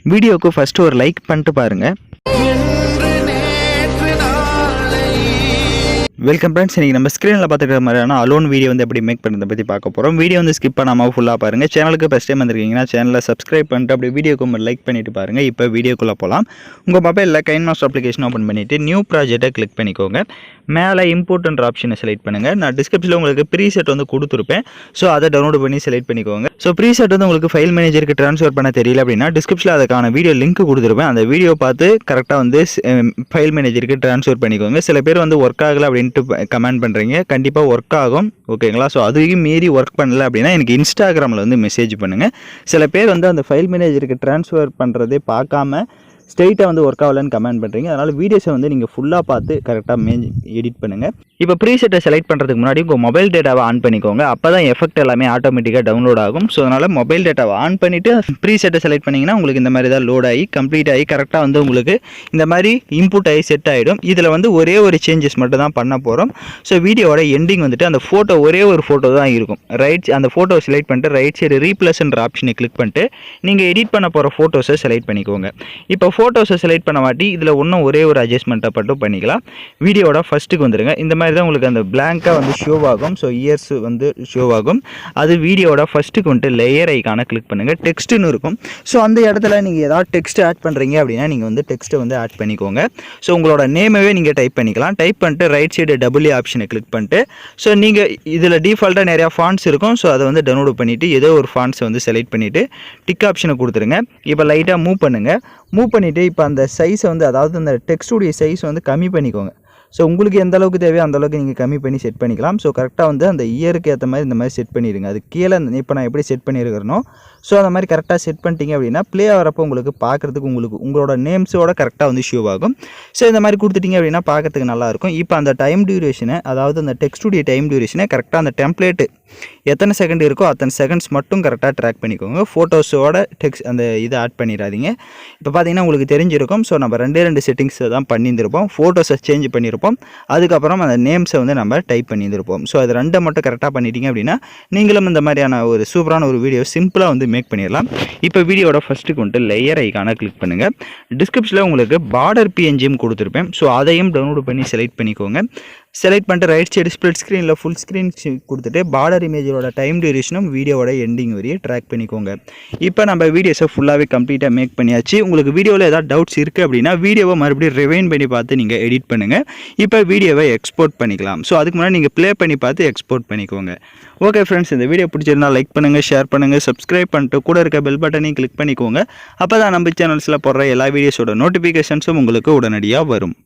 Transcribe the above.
வீடியோக்கு ஃபர்ஸ்ட் ஒரு லைக் பண்ணிட்டு பாருங்க. Welcome friends. இன்றைக்கி நம்ம ஸ்க்ரீனில் பார்த்துக்கிற மாதிரியான அலோன் வீடியோ வந்து எப்படி மேக் பண்ணுறதை பற்றி பார்க்க போகிறோம். வீடியோ வந்து ஸ்கிப் பண்ணாமல் ஃபுல்லாக பாருங்கள். சேனலுக்கு ஃபஸ்ட் டைம் வந்திருக்கீங்கன்னா சேனலை சப்ஸ்கிரைப் பண்ணிட்டு அப்படி வீடியோக்கு லைக் பண்ணிட்டு பாருங்கள். இப்போ வீடியோக்குள்ளே போகலாம். உங்கள் மொபைலில் கைன்மாஸ்டர் அப்ளிகேஷன் ஓப்பன் பண்ணிவிட்டு நியூ ப்ராஜெக்ட்டை கிளிக் பண்ணிக்கோங்க. மேலே இம்போர்ட்ன்ற ஆப்ஷனை செலக்ட் பண்ணுங்கள். நான் டிஸ்கிரிப்ஷனில் உங்களுக்கு ப்ரீசெட் வந்து கொடுத்துருப்பேன். ஸோ அதை டவுன்லோட் பண்ணி செலக்ட் பண்ணிக்கோங்க. ஸோ ப்ரீசெட் வந்து உங்களுக்கு ஃபைல் மேனேஜருக்கு ட்ரான்ஸ்ஃபர் பண்ண தெரியல அப்படின்னா டிஸ்கிரிப்ஷனில் அதுக்கான வீடியோ லிங்க் கொடுத்துருப்பேன். அந்த வீடியோ பார்த்து கரெக்டாக வந்து ஃபைல் மேனேஜருக்கு ட்ரான்ஸ்ஃபர் பண்ணிக்கோங்க. சில பேர் வந்து ஒர்க் ஆகலை அப்படின்ட்டு கமெண்ட் பண்ணுறீங்க. கண்டிப்பாக ஒர்க் ஆகும், ஓகேங்களா? ஸோ அதையும் மீறி ஒர்க் பண்ணல அப்படின்னா எனக்கு இன்ஸ்டாகிராமில் வந்து மெசேஜ் பண்ணுங்கள். சில பேர் வந்து அந்த ஃபைல் மேனேஜருக்கு ட்ரான்ஸ்ஃபர் பண்ணுறதே பார்க்காம ஸ்ட்ரெயிட்டாக வந்து ஒர்க் ஆகலன்னு கமெண்ட் பண்ணுறீங்க. அதனால் வீடியோஸை வந்து நீங்கள் ஃபுல்லாக பார்த்து கரெக்டாக எடிட் பண்ணுங்கள். இப்போ ப்ரீசெட்டை செலக்ட் பண்ணுறதுக்கு முன்னாடி உங்கள் மொபைல் டேட்டாவை ஆன் பண்ணிக்கோங்க. அப்போ தான் எஃபெக்ட் எல்லாமே ஆட்டோமேட்டிக்காக டவுன்லோட் ஆகும். ஸோ அதனால் மொபைல் டேட்டாவை ஆன் பண்ணிவிட்டு ப்ரீசெட்டை செலக்ட் பண்ணிங்கன்னா உங்களுக்கு இந்த மாதிரி தான் லோட் ஆகி கம்ப்ளீட் ஆகி கரெக்டாக வந்து உங்களுக்கு இந்த மாதிரி இன்புட் ஆகி செட் ஆகிடும். இதில் வந்து ஒரே ஒரு சேஞ்சஸ் மட்டும் தான் பண்ண போகிறோம். ஸோ வீடியோவோட எண்டிங் வந்துட்டு அந்த ஃபோட்டோ ஒரே ஒரு ஃபோட்டோ தான் இருக்கும். அந்த ஃபோட்டோவை செலக்ட் பண்ணிட்டு ரைட் சைடு ரீப்ளேஸ்ன்ற ஆப்ஷனை கிளிக் பண்ணிட்டு நீங்கள் எடிட் பண்ண போகிற ஃபோட்டோஸை செலக்ட் பண்ணிக்கோங்க. இப்போ ஃபோட்டோஸை செலக்ட் பண்ண மாட்டி இதில் இன்னும் ஒரே ஒரு அட்ஜஸ்ட்மெண்ட்டை மட்டும் பண்ணிக்கலாம். வீடியோட ஃபஸ்ட்டுக்கு வந்துடுங்க. இந்த மாதிரி தான் உங்களுக்கு அந்த பிளாங்காக வந்து ஷோ ஆகும். ஸோ இயர்ஸ் வந்து ஷோ ஆகும். அது வீடியோட ஃபஸ்ட்டுக்கு வந்துட்டு லேயர் ஐக்கான கிளிக் பண்ணுங்கள். டெக்ஸ்ட்டுன்னு இருக்கும். ஸோ அந்த இடத்துல நீங்கள் ஏதாவது டெக்ஸ்ட் ஆட் பண்ணுறீங்க அப்படின்னா நீங்கள் வந்து டெக்ஸ்ட்டை வந்து ஆட் பண்ணிக்கோங்க. ஸோ உங்களோட நேமவே நீங்கள் டைப் பண்ணிக்கலாம். டைப் பண்ணிட்டு ரைட் சைடு டபுள்யூ ஆப்ஷனை கிளிக் பண்ணிட்டு ஸோ நீங்கள் இதில் டிஃபால்ட்டாக நிறையா ஃபாண்ட்ஸ் இருக்கும். ஸோ அதை வந்து டவுன்லோட் பண்ணிவிட்டு ஏதோ ஒரு ஃபாண்ட்ஸை வந்து செலக்ட் பண்ணிவிட்டு டிக் ஆப்ஷனை கொடுத்துருங்க. இப்போ லைட்டாக மூவ் பண்ணுங்கள். மூவ் பண்ணிவிட்டு இப்போ அந்த சைஸை வந்து அதாவது அந்த டெக்ஸ்டுடைய சைஸ் வந்து கம்மி பண்ணிக்கோங்க. ஸோ உங்களுக்கு எந்த அளவுக்கு தேவையோ அந்த அளவுக்கு நீங்கள் கம்மி பண்ணி செட் பண்ணிக்கலாம். ஸோ கரெக்டாக வந்து அந்த இயருக்கு ஏற்ற மாதிரி இந்த மாதிரி செட் பண்ணிடுங்க. அது கீழே இப்போ நான் எப்படி செட் பண்ணியிருக்கிறனோ ஸோ அந்த மாதிரி கரெக்டாக செட் பண்ணிட்டீங்க அப்படின்னா ப்ளே ஆகிறப்போ உங்களுக்கு பார்க்குறதுக்கு உங்களோட நேம்ஸோட கரெக்டாக வந்து ஷோ ஆகும். ஸோ இந்த மாதிரி கொடுத்துட்டிங்க அப்படின்னா பார்க்கறதுக்கு நல்லாயிருக்கும். இப்போ அந்த டைம் டியூரேஷனை அதாவது அந்த டெக்ஸ்டுடைய டைம் டியூரேஷனை கரெக்டாக அந்த டெம்ப்ளேட்டு எத்தனை செகண்ட் இருக்கோ அத்தனை செகண்ட்ஸ் மட்டும் கரெக்டாக ட்ராக் பண்ணிக்கோங்க. ஃபோட்டோஸோட டெக்ஸ்ட் அந்த இதை ஆட் பண்ணிடாதீங்க. இப்போ பார்த்தீங்கன்னா உங்களுக்கு தெரிஞ்சிருக்கும். ஸோ நம்ம ரெண்டு செட்டிங்ஸை தான் பண்ணியிருந்திருப்போம். ஃபோட்டோஸை சேஞ்ச் பண்ணியிருப்போம். அதுக்கப்புறம் அந்த நேம்ஸை வந்து நம்ம டைப் பண்ணியிருந்திருப்போம். ஸோ அது ரெண்டை மட்டும் கரெக்டாக பண்ணிட்டீங்க அப்படின்னா நீங்களும் இந்த மாதிரியான ஒரு சூப்பரான ஒரு வீடியோ சிம்பிளாக வந்து மேக் பண்ணிடலாம். இப்போ வீடியோட ஃபஸ்ட்டுக்கு வந்துட்டு லேயர் ஐக்கான கிளிக் பண்ணுங்கள். டிஸ்கிரிப்ஷனில் உங்களுக்கு பார்டர் பிஎன்ஜியும் கொடுத்துருப்பேன். ஸோ அதையும் டவுன்லோட் பண்ணி செலக்ட் பண்ணிக்கோங்க. செலக்ட் பண்ணிட்டு ரைட் சைடு ஸ்ப்ளிட் ஸ்க்ரீனில் ஃபுல் ஸ்க்ரீன் கொடுத்துட்டு பார்டர் இமேஜோட டைம் டியூரேஷனும் வீடியோவோட எண்டிங் வரையே ட்ராக் பண்ணிக்கோங்க. இப்போ நம்ம வீடியோஸை ஃபுல்லாகவே கம்ப்ளீட்டாக மேக் பண்ணியாச்சு. உங்களுக்கு வீடியோவில் ஏதாவது டவுட்ஸ் இருக்குது அப்படின்னா வீடியோவை மறுபடியும் ரிவைன் பண்ணி பார்த்து நீங்கள் எடிட் பண்ணுங்கள். இப்போ வீடியோவை எக்ஸ்போர்ட் பண்ணிக்கலாம். ஸோ அதுக்கு முன்னாடி நீங்கள் ப்ளே பண்ணி பார்த்து எக்ஸ்போர்ட் பண்ணிக்கோங்க. ஓகே ஃப்ரெண்ட்ஸ், இந்த வீடியோ பிடிச்சிருந்தால் லைக் பண்ணுங்கள், ஷேர் பண்ணுங்கள், சப்ஸ்கிரைப் பண்ணிட்டு கூட இருக்க பெல் பட்டனையும் கிளிக் பண்ணிக்கோங்க. அப்போ தான் நம்ம சேனல்ஸில் போடுற எல்லா வீடியோஸோட நோட்டிஃபிகேஷன்ஸும் உங்களுக்கு உடனடியாக வரும்.